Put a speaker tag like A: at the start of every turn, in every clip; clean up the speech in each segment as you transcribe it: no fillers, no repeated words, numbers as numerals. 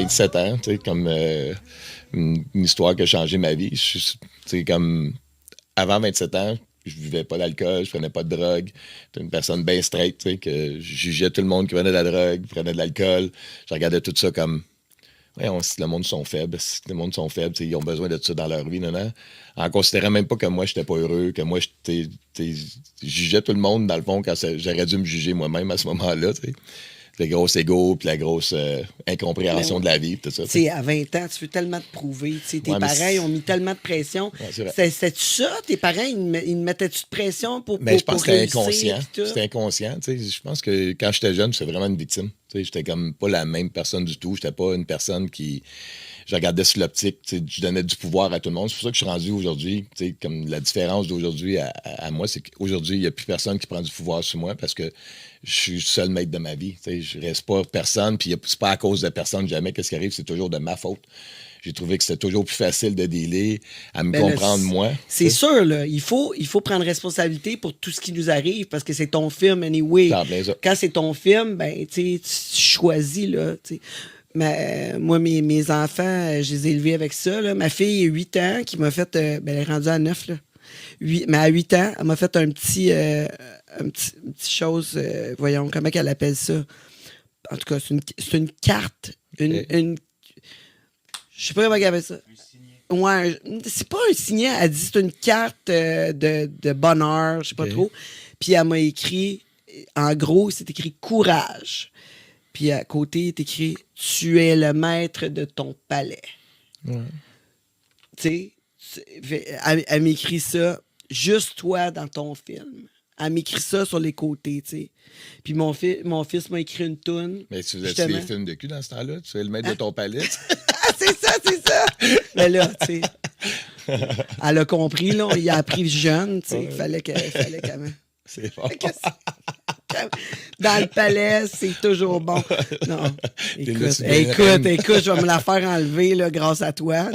A: 27 ans, tu sais, comme une histoire qui a changé ma vie. Tu sais, comme avant 27 ans, je buvais pas d'alcool, je prenais pas de drogue. J'étais une personne bien straight, tu sais, que je jugeais tout le monde qui prenait de la drogue, prenait de l'alcool. Je regardais tout ça comme, ouais, si le monde sont faibles, si le monde sont faibles, tu sais, ils ont besoin de ça dans leur vie, non, non. En considérant même pas que moi, j'étais pas heureux, que moi, je jugeais tout le monde, dans le fond, quand j'aurais dû me juger moi-même à ce moment-là, tu sais. Le gros égo, puis la grosse incompréhension de la vie, tout ça.
B: Tu sais, à 20 ans, tu veux tellement te prouver. Tu sais, tes
A: Ouais, mais
B: parents ont mis tellement de pression.
A: Ouais, c'est vrai.
B: C'était-tu ça? Tes parents, ils mettaient-tu de pression pour
A: Mais je pense que c'était
B: réussir,
A: inconscient.
B: pis tout?
A: C'était inconscient. Tu sais, je pense que quand j'étais jeune, j'étais vraiment une victime. Tu sais, j'étais comme pas la même personne du tout. J'étais pas une personne qui. Je regardais sur l'optique. Tu sais, je donnais du pouvoir à tout le monde. C'est pour ça que je suis rendu aujourd'hui. Tu sais, comme la différence d'aujourd'hui à moi, c'est qu'aujourd'hui, il n'y a plus personne qui prend du pouvoir sur moi parce que je suis le seul maître de ma vie. Tu sais, je reste pas personne. Puis c'est pas à cause de personne jamais. Qu'est-ce qui arrive, c'est toujours de ma faute. J'ai trouvé que c'était toujours plus facile de dealer, à me comprendre moi.
B: C'est sûr, là. Il faut prendre responsabilité pour tout ce qui nous arrive parce que c'est ton film, anyway. Quand c'est ton film, ben, tu choisis, là. T'sais. Moi, mes enfants, je les ai élevés avec ça. Là. Ma fille, 8 ans, qui m'a fait. Elle est rendue à 9, là. Mais à 8 ans, elle m'a fait une petite chose. Voyons, comment elle appelle ça? En tout cas, c'est une carte. Je sais pas comment elle appelle ça. Ouais, c'est pas un signet. Elle dit c'est une carte de bonheur, je sais pas trop. Puis elle m'a écrit, en gros, c'est écrit courage. Puis à côté, c'est écrit tu es le maître de ton palais. Ouais. Tu sais, elle m'écrit ça, juste toi dans ton film. Elle m'écrit ça sur les côtés, tu sais. Puis mon fils m'a écrit une toune.
A: Mais tu faisais des films de cul dans ce temps-là? Tu es le maître de ton palais?
B: C'est ça! Mais là, tu sais, elle a compris, là, il a appris jeune, tu sais, qu'il fallait qu'elle...
A: C'est bon.
B: Dans le palais, c'est toujours bon. Non, écoute, je vais me la faire enlever, là, grâce à toi.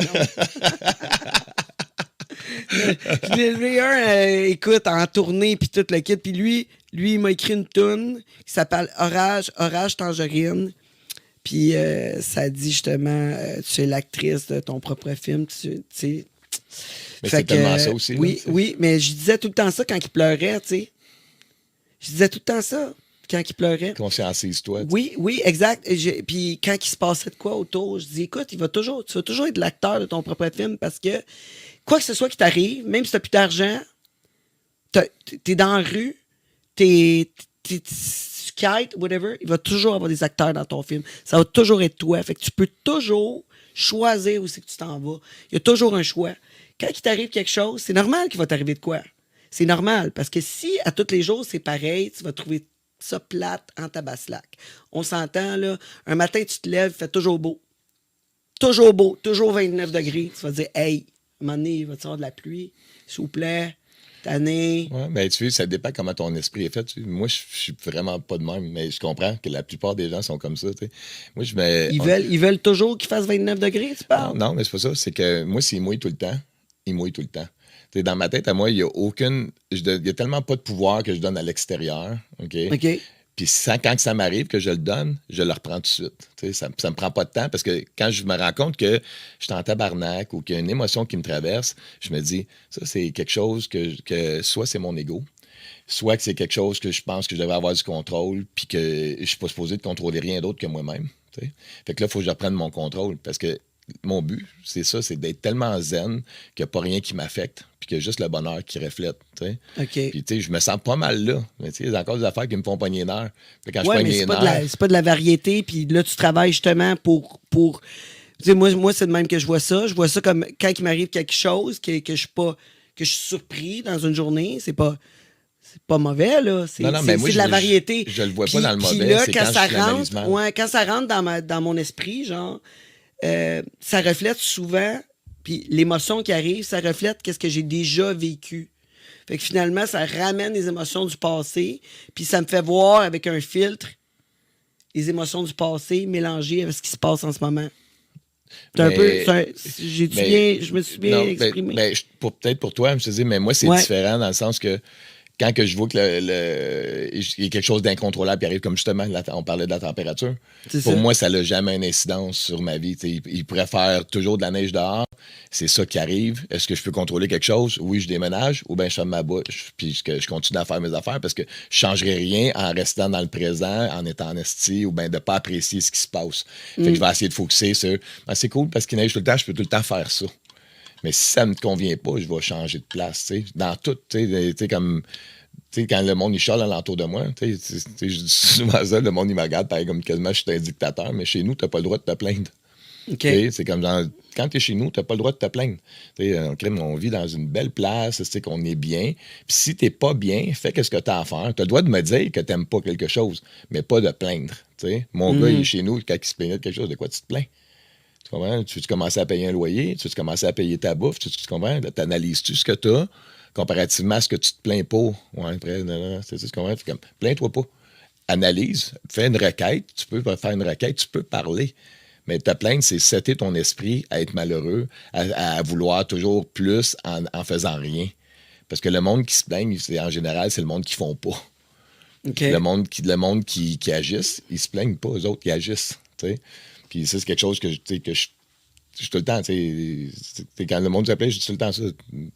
B: Je l'ai élevé écoute, en tournée, puis tout le kit. Puis lui, il m'a écrit une toune qui s'appelle Orage Tangerine. Puis ça dit justement, tu es l'actrice de ton propre film, tu sais.
A: Mais c'est tellement ça aussi.
B: Oui, là, oui, mais je disais tout le temps ça quand il pleurait, tu sais. Je disais tout le temps ça quand il pleurait.
A: Conscientise-toi.
B: Oui, exact. Puis quand il se passait de quoi autour, je dis, écoute, tu vas toujours être l'acteur de ton propre film parce que quoi que ce soit qui t'arrive, même si tu n'as plus d'argent, t'es dans la rue, tu kites, whatever, il va toujours avoir des acteurs dans ton film. Ça va toujours être toi. Fait que tu peux toujours choisir où c'est que tu t'en vas. Il y a toujours un choix. Quand il t'arrive quelque chose, c'est normal qu'il va t'arriver de quoi. C'est normal, parce que si à tous les jours c'est pareil, tu vas trouver ça plate en tabaslac. On s'entend, là, un matin tu te lèves, il fait toujours beau. Toujours beau, toujours 29 degrés. Tu vas dire, hey, à un moment donné, il va y avoir de la pluie, s'il vous plaît, t'année.
A: Oui, mais tu sais, ça dépend comment ton esprit est fait. Moi, je suis vraiment pas de même, mais je comprends que la plupart des gens sont comme ça. Tu sais. Moi,
B: ils veulent toujours qu'il fasse 29 degrés, tu parles?
A: Non, mais c'est pas ça. C'est que moi, s'il mouille tout le temps, il mouille tout le temps. T'sais, dans ma tête, à moi, il y a tellement pas de pouvoir que je donne à l'extérieur. OK? Puis quand ça m'arrive que je le donne, je le reprends tout de suite. T'sais, ça me prend pas de temps parce que quand je me rends compte que je suis en tabarnak ou qu'il y a une émotion qui me traverse, je me dis, ça, c'est quelque chose que soit c'est mon ego, soit que c'est quelque chose que je pense que je devrais avoir du contrôle puis que je suis pas supposé de contrôler rien d'autre que moi-même. T'sais. Fait que là, il faut que je reprenne mon contrôle parce que mon but, c'est ça, c'est d'être tellement zen qu'il n'y a pas rien qui m'affecte, puis qu'il y a juste le bonheur qui reflète. T'sais.
B: Okay.
A: Puis, tu sais, je me sens pas mal là. Mais, tu sais, il y a encore des affaires qui me font pogner les nerfs. Quand
B: c'est pas de la variété, puis là, tu travailles justement pour... Tu sais, moi, c'est de même que je vois ça. Je vois ça comme quand il m'arrive quelque chose que je suis surpris dans une journée, c'est pas mauvais, là. C'est de la variété.
A: Je le vois pas dans le mauvais.
B: Là,
A: c'est quand
B: ça rentre dans mon esprit, genre... ça reflète souvent, puis l'émotion qui arrive, ça reflète qu'est-ce que j'ai déjà vécu. Fait que finalement, ça ramène les émotions du passé, puis ça me fait voir avec un filtre les émotions du passé mélangées avec ce qui se passe en ce moment. Je me suis bien exprimé.
A: Peut-être pour toi, je te dis, mais moi, c'est différent dans le sens que quand que je vois que il y a quelque chose d'incontrôlable qui arrive, comme justement, on parlait de la température, pour moi, ça n'a jamais une incidence sur ma vie. Il pourrait faire toujours de la neige dehors. C'est ça qui arrive. Est-ce que je peux contrôler quelque chose? Oui, je déménage, ou bien je ferme ma bouche, puis je continue à faire mes affaires parce que je ne changerai rien en restant dans le présent, en étant en esti, ou bien de ne pas apprécier ce qui se passe. Fait que je vais essayer de focuser sur c'est cool parce qu'il neige tout le temps, je peux tout le temps faire ça. Mais si ça ne me convient pas, je vais changer de place. T'sais. Dans tout, comme. Quand le monde il chiale alentour de moi, je dis souvent ça, le monde il me regarde, pareil, comme quasiment je suis un dictateur, mais chez nous, tu n'as pas le droit de te plaindre.
B: Okay.
A: C'est comme genre, quand tu es chez nous, tu n'as pas le droit de te plaindre. On vit dans une belle place, qu'on est bien. Puis si tu n'es pas bien, fais ce que tu as à faire. Tu as le droit de me dire que tu n'aimes pas quelque chose, mais pas de plaindre. Mon gars, il est chez nous, quand il se plaignait de quelque chose, de quoi tu te plains? Tu comprends? Tu veux commencer à payer un loyer? Tu veux commencer à payer ta bouffe? Tu comprends? T'analyses-tu ce que tu as comparativement à ce que tu te plains pas? Ouais, après, c'est ça, tu comprends? Comme, plains-toi pas. Analyse, fais une requête. Tu peux faire une requête, tu peux parler. Mais te plaindre, c'est setter ton esprit à être malheureux, à vouloir toujours plus en faisant rien. Parce que le monde qui se plaigne, en général, c'est le monde qui font pas.
B: Okay.
A: Le monde qui agissent, ils se plaignent pas, eux autres, qui agissent. T'sais. Puis ça, c'est quelque chose que je suis tout le temps, quand le monde s'appelle, je dis tout le temps ça,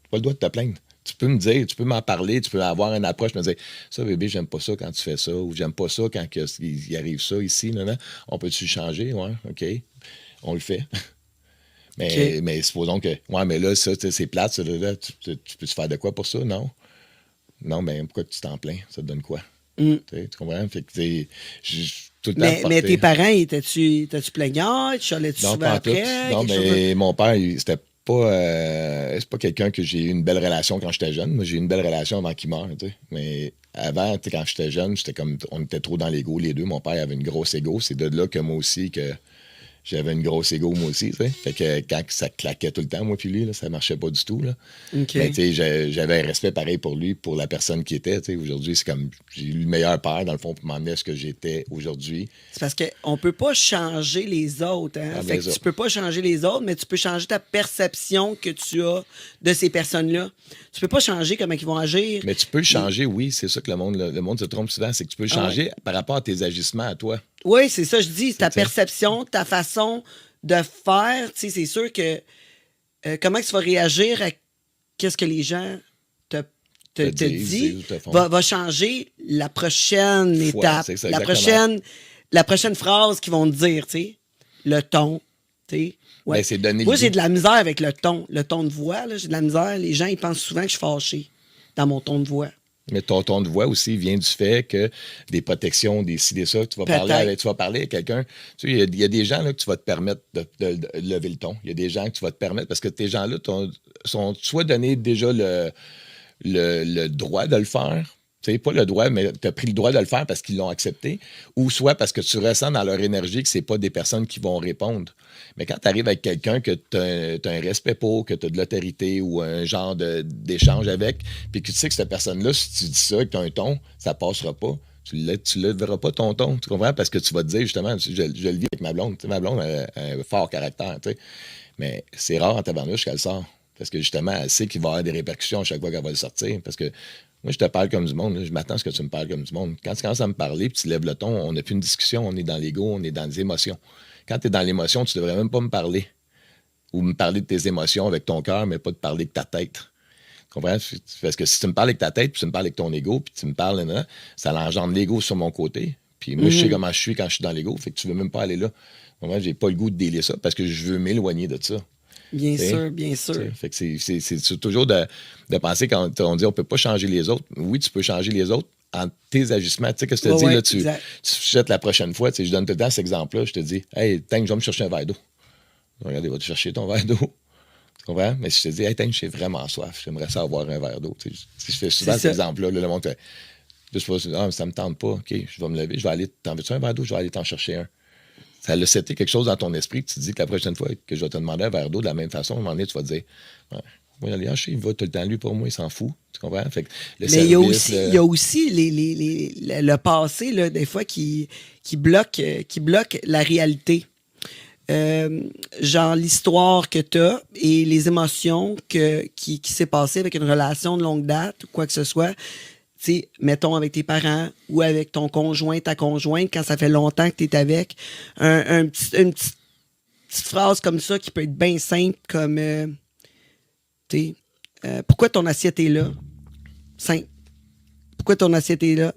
A: pas le droit de te plaindre. Tu peux me dire, tu peux m'en parler, tu peux avoir une approche, me dire, ça, bébé, j'aime pas ça quand tu fais ça, ou j'aime pas ça quand il arrive ça ici, non. On peut-tu changer? Ouais, OK. On le fait. Mais supposons que, ouais, mais là, ça, c'est plate, ça, là, tu peux-tu faire de quoi pour ça? Non. Non, mais pourquoi tu t'en plains? Ça te donne quoi? Tu comprends? Fait que, tout le temps
B: mais tes parents, étais-tu plaignant? Tu chialais-tu souvent après?
A: Non, mais mon père, c'était pas... c'est pas quelqu'un que j'ai eu une belle relation quand j'étais jeune. Moi, j'ai eu une belle relation avant qu'il meure, tu sais. Mais avant, quand j'étais jeune, j'étais comme... On était trop dans l'ego, les deux. Mon père avait une grosse ego. C'est de là que moi aussi, que j'avais une grosse ego, moi aussi, tu sais. Fait que quand ça claquait tout le temps, moi puis lui, là, ça marchait pas du tout, là.
B: Okay.
A: Mais tu sais, j'avais un respect pareil pour lui, pour la personne qui était, tu sais. Aujourd'hui, c'est comme... J'ai eu le meilleur père, dans le fond, pour m'emmener à ce que j'étais aujourd'hui.
B: C'est parce qu'on peut pas changer les autres, hein. Fait que tu peux pas changer les autres, mais tu peux changer ta perception que tu as de ces personnes-là. Tu peux pas changer comment ils vont agir.
A: Mais tu peux le changer, oui. C'est ça que le monde se trompe souvent, c'est que tu peux le changer par rapport à tes agissements à toi.
B: Oui, c'est ça, je dis. Ta perception, ta façon de faire, tu sais, c'est sûr que comment tu vas réagir à qu'est-ce que les gens te disent va changer la prochaine étape, la prochaine phrase qu'ils vont te dire, tu sais, le ton, tu sais. Ouais. Moi, j'ai de la misère avec le ton de voix, là, j'ai de la misère. Les gens, ils pensent souvent que je suis fâché dans mon ton de voix.
A: Mais ton ton de voix aussi vient du fait que des protections, des ci, des ça, tu vas parler à quelqu'un. Tu sais, il y a des gens là, que tu vas te permettre de lever le ton. Il y a des gens que tu vas te permettre parce que tes gens-là sont soit donné déjà le droit de le faire. Tu sais, pas le droit, mais tu as pris le droit de le faire parce qu'ils l'ont accepté, ou soit parce que tu ressens dans leur énergie que c'est pas des personnes qui vont répondre. Mais quand tu arrives avec quelqu'un que tu as un respect pour, que tu as de l'autorité ou un genre d'échange avec, puis que tu sais que cette personne-là, si tu dis ça et que tu as un ton, ça passera pas. Tu ne lèveras pas ton ton, tu comprends? Parce que tu vas te dire, justement, je le vis avec ma blonde. Tu sais, ma blonde a un fort caractère, tu sais. Mais c'est rare en tabarnouche qu'elle sort. Parce que justement, elle sait qu'il va y avoir des répercussions à chaque fois qu'elle va le sortir. Parce que moi, je te parle comme du monde. Là. Je m'attends à ce que tu me parles comme du monde. Quand tu commences à me parler puis tu lèves le ton, on n'a plus une discussion, on est dans l'ego, on est dans les émotions. Quand tu es dans l'émotion, tu ne devrais même pas me parler. Ou me parler de tes émotions avec ton cœur, mais pas de parler de ta tête. Tu comprends? Parce que si tu me parles avec ta tête, puis tu me parles avec ton ego, puis tu me parles, ça engendre l'ego sur mon côté. Puis moi, je sais comment je suis quand je suis dans l'ego. Fait que tu veux même pas aller là. Moi, j'ai pas le goût de délier ça parce que je veux m'éloigner de ça.
B: Bien sûr, bien sûr.
A: Fait que c'est toujours de penser quand on dit on peut pas changer les autres. Oui, tu peux changer les autres en tes agissements. Tu sais, que je te dis, là, tu jettes la prochaine fois. Je donne tout le temps cet exemple-là. Je te dis, hey, je vais me chercher un verre d'eau. Regardez, va te chercher ton verre d'eau. Tu comprends? Mais si je te dis, hey, j'ai vraiment soif, j'aimerais ça avoir un verre d'eau. Si je fais souvent cet exemple-là, le monde fait, ça me tente pas. OK, je vais me lever, je vais aller. T'en veux-tu un verre d'eau? Je vais aller t'en chercher un. Ça a seté quelque chose dans ton esprit que tu te dis que la prochaine fois que je vais te demander un verre d'eau de la même façon, à un moment donné, tu vas te dire, moi, il va tout le temps, lui, pour moi, il s'en fout. Tu comprends? Fait que
B: mais il y a aussi le passé, là, des fois, qui bloque la réalité. Genre l'histoire que tu as et les émotions qui s'est passé avec une relation de longue date ou quoi que ce soit. Tu sais, mettons avec tes parents ou avec ton conjoint, ta conjointe, quand ça fait longtemps que tu es avec, une petite phrase comme ça qui peut être bien simple, comme, tu sais, pourquoi ton assiette est là? Simple. Pourquoi ton assiette est là?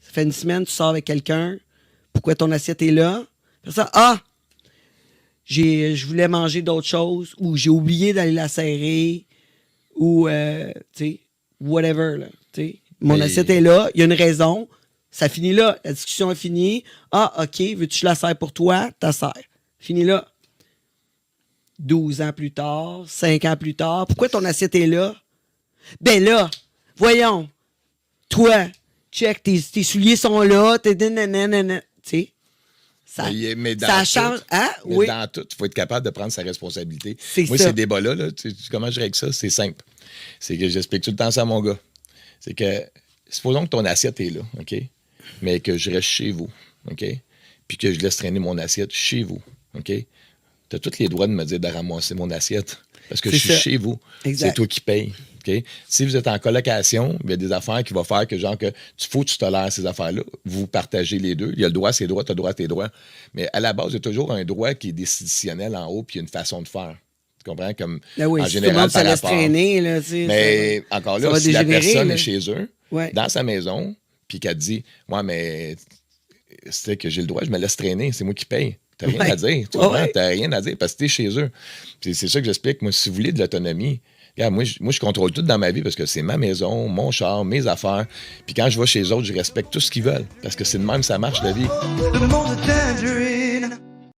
B: Ça fait une semaine, tu sors avec quelqu'un. Pourquoi ton assiette est là? Ça, je voulais manger d'autres choses, ou j'ai oublié d'aller la serrer, ou, tu sais, whatever, là, tu sais. Mon assiette est là, il y a une raison, ça finit là, la discussion est finie. OK, veux-tu que je la serre pour toi? Ta serre. Fini là. 12 ans plus tard, 5 ans plus tard, pourquoi ton assiette est là? Ben là, voyons, toi, check, tes souliers sont là, tu sais. Ça change. Hein?
A: Mais dans tout, il faut être capable de prendre sa responsabilité. Moi,
B: ça.
A: ces débats-là, comment je règle ça? C'est simple. C'est que j'explique tout le temps ça à mon gars. C'est que, supposons que ton assiette est là, OK? Mais que je reste chez vous, OK? Puis que je laisse traîner mon assiette chez vous, OK? Tu as tous les droits de me dire de ramasser mon assiette parce que je suis chez vous. Exact. C'est toi qui payes. Okay? Si vous êtes en colocation, il y a des affaires qui vont faire que, genre, que faut que tu tolères ces affaires-là. Vous partagez les deux. Il y a le droit à ses droits, tu as le droit à tes droits. Mais à la base, il y a toujours un droit qui est décisionnel en haut, puis il y a une façon de faire. Tu comprends? Comme,
B: oui,
A: en général,
B: ça laisse traîner. Là,
A: mais encore là, si la personne est chez eux, dans sa maison, puis qu'elle dit « Ouais, mais c'est que j'ai le droit, je me laisse traîner, c'est moi qui paye. » T'as rien à dire. Tu comprends? T'as rien à dire parce que t'es chez eux. Puis c'est ça que j'explique. Moi, si vous voulez de l'autonomie, regarde, moi, je contrôle tout dans ma vie parce que c'est ma maison, mon char, mes affaires. Puis quand je vais chez eux autres, je respecte tout ce qu'ils veulent. Parce que c'est de même, ça marche, la vie.